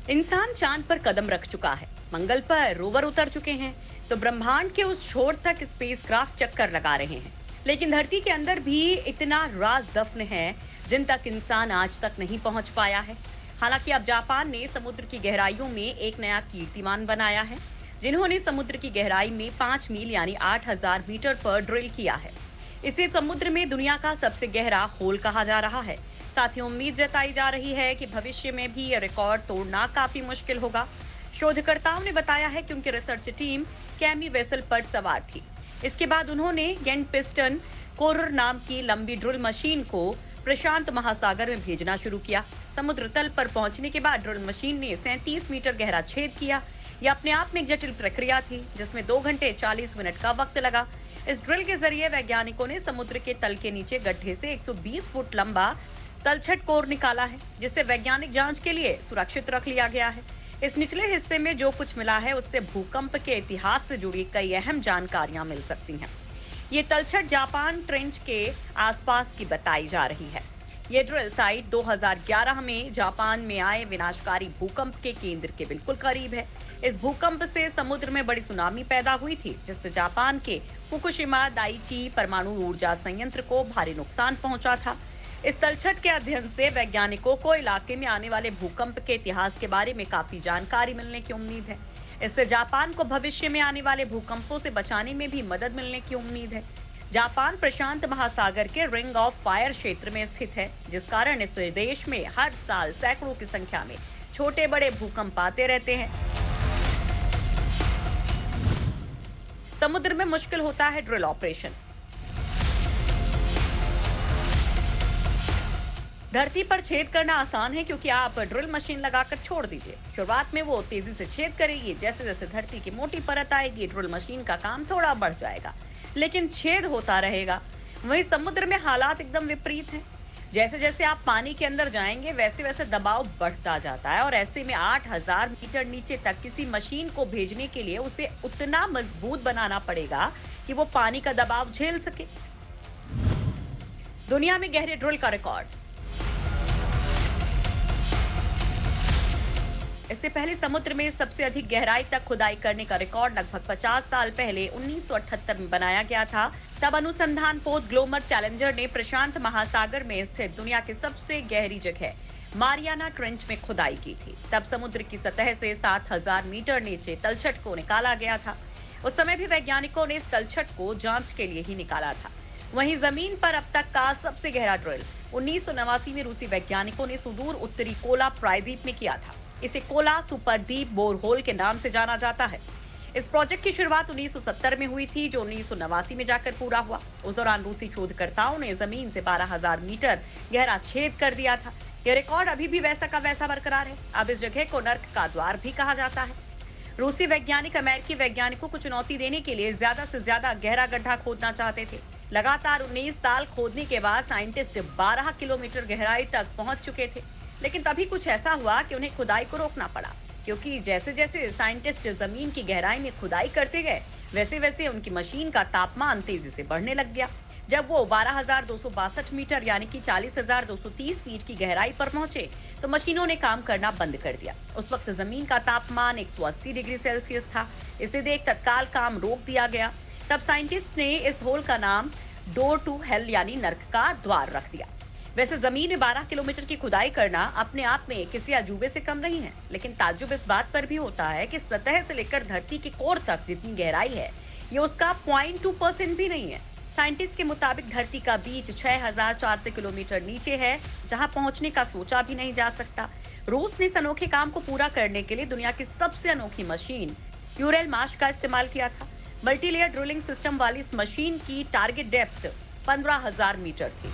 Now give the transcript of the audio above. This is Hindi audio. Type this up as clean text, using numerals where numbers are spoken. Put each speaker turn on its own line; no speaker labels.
इंसान चांद पर कदम रख चुका है, मंगल पर रोवर उतर चुके हैं, तो ब्रह्मांड के उस छोर तक स्पेसक्राफ्ट चक्कर लगा रहे हैं। लेकिन धरती के अंदर भी इतना राज दफन है जिन तक इंसान आज तक नहीं पहुंच पाया है। हालांकि अब जापान ने समुद्र की गहराइयों में एक नया कीर्तिमान बनाया है, जिन्होंने समुद्र की गहराई में 5 मील यानी 8,000 मीटर पर ड्रिल किया है। इसे समुद्र में दुनिया का सबसे गहरा होल कहा जा रहा है। साथ ही उम्मीद जताई जा रही है कि भविष्य में भी यह रिकॉर्ड तोड़ना काफी मुश्किल होगा। शोधकर्ताओं ने बताया है कि उनकी रिसर्च टीम कैमी वेसल पर सवार थी। इसके बाद उन्होंने गेंट पिस्टन कोरर नाम की लंबी ड्रिल मशीन को प्रशांत महासागर में भेजना शुरू किया। समुद्र तल पर पहुंचने के बाद ड्रिल मशीन ने 37 मीटर गहरा छेद किया। यह अपने आप में एक जटिल प्रक्रिया थी, जिसमें 2 घंटे 40 मिनट का वक्त लगा। इस ड्रिल के जरिए वैज्ञानिकों ने समुद्र के तल के नीचे गड्ढे से 120 फुट लंबा तलछट कोर निकाला है, जिसे वैज्ञानिक जांच के लिए सुरक्षित रख लिया गया है। इस निचले हिस्से में जो कुछ मिला है उससे भूकंप के इतिहास से जुड़ी कई अहम जानकारियां मिल सकती हैं। ये तलछट जापान ट्रेंच के आसपास की बताई जा रही है। ये ड्रिल साइट 2011 में जापान में आए विनाशकारी भूकंप के केंद्र के बिल्कुल करीब है। इस भूकंप से समुद्र में बड़ी सुनामी पैदा हुई थी, जिससे जापान के फुकुशिमा दाइची परमाणु ऊर्जा संयंत्र को भारी नुकसान पहुंचा था। इस तलछट के अध्ययन से वैज्ञानिकों को इलाके में आने वाले भूकंप के इतिहास के बारे में काफी जानकारी मिलने की उम्मीद है। इससे जापान को भविष्य में आने वाले भूकंपों से बचाने में भी मदद मिलने की उम्मीद है। जापान प्रशांत महासागर के रिंग ऑफ फायर क्षेत्र में स्थित है, जिस कारण इस देश में हर साल सैकड़ों की संख्या में छोटे बड़े भूकंप आते रहते हैं। समुद्र में मुश्किल होता है ड्रिल ऑपरेशन। धरती पर छेद करना आसान है, क्योंकि आप ड्रिल मशीन लगाकर छोड़ दीजिए। शुरुआत में वो तेजी से छेद करेगी। जैसे जैसे धरती की मोटी परत आएगी, ड्रिल मशीन का काम थोड़ा बढ़ जाएगा, लेकिन छेद होता रहेगा। वहीं समुद्र में हालात एकदम विपरीत हैं। जैसे जैसे आप पानी के अंदर जाएंगे, वैसे वैसे दबाव बढ़ता जाता है, और ऐसे में 8,000 मीटर नीचे तक किसी मशीन को भेजने के लिए उसे उतना मजबूत बनाना पड़ेगा कि वो पानी का दबाव झेल सके। दुनिया में गहरे ड्रिल का रिकॉर्ड। इससे पहले समुद्र में सबसे अधिक गहराई तक खुदाई करने का रिकॉर्ड लगभग 50 साल पहले 1978 में बनाया गया था। तब अनुसंधान पोत ग्लोमर चैलेंजर ने प्रशांत महासागर में स्थित दुनिया की सबसे गहरी जगह मारियाना ट्रेंच में खुदाई की थी। तब समुद्र की सतह से 7,000 मीटर नीचे तलछट को निकाला गया था। उस समय भी वैज्ञानिकों ने इस तलछट को जांच के लिए ही निकाला था। वहीं जमीन पर अब तक का सबसे गहरा ड्रिल 1989 में रूसी वैज्ञानिकों ने सुदूर उत्तरी कोला प्रायद्वीप में किया था। इसे कोला सुपरदीप बोरहोल के नाम से जाना जाता है। इस प्रोजेक्ट की शुरुआत 1970 में हुई थी, जो 1989 में जाकर पूरा हुआ। उस दौरान रूसी शोधकर्ताओं ने जमीन से 12,000 मीटर गहरा छेद कर दिया था। यह रिकॉर्ड अभी भी वैसा का वैसा बरकरार है। अब इस जगह को नर्क का द्वार भी कहा जाता है। रूसी वैज्ञानिक अमेरिकी वैज्ञानिकों को चुनौती देने के लिए ज्यादा से ज्यादा गहरा गड्ढा खोदना चाहते थे। लगातार 19 साल खोदने के बाद साइंटिस्ट 12 किलोमीटर गहराई तक पहुंच चुके थे, लेकिन तभी कुछ ऐसा हुआ कि उन्हें खुदाई को रोकना पड़ा, क्योंकि जैसे जैसे साइंटिस्ट जमीन की गहराई में खुदाई करते गए, वैसे वैसे उनकी मशीन का तापमान तेजी से बढ़ने लग गया। जब वो 12,262 मीटर यानी कि 40,230 फीट की गहराई पर पहुंचे, तो मशीनों ने काम करना बंद कर दिया। उस वक्त जमीन का तापमान 180 डिग्री सेल्सियस था। इसे देख तत्काल काम रोक दिया गया। तब साइंटिस्ट ने इस होल का नाम डोर टू हेल यानी नर्क का द्वार रख दिया। वैसे जमीन में 12 किलोमीटर की खुदाई करना अपने आप में किसी अजूबे से कम नहीं है, लेकिन ताज्जुब इस बात पर भी होता है कि सतह से लेकर धरती के कोर तक जितनी गहराई है, ये उसका 0.2% भी नहीं है। साइंटिस्ट के मुताबिक धरती का बीच 6,400 किलोमीटर नीचे है, जहां पहुंचने का सोचा भी नहीं जा सकता। रूस ने इस अनोखे काम को पूरा करने के लिए दुनिया की सबसे अनोखी मशीन यूरेल मार्श का इस्तेमाल किया था। मल्टीलेयर ड्रिलिंग सिस्टम वाली इस मशीन की टारगेट डेप्थ 15,000 मीटर थी।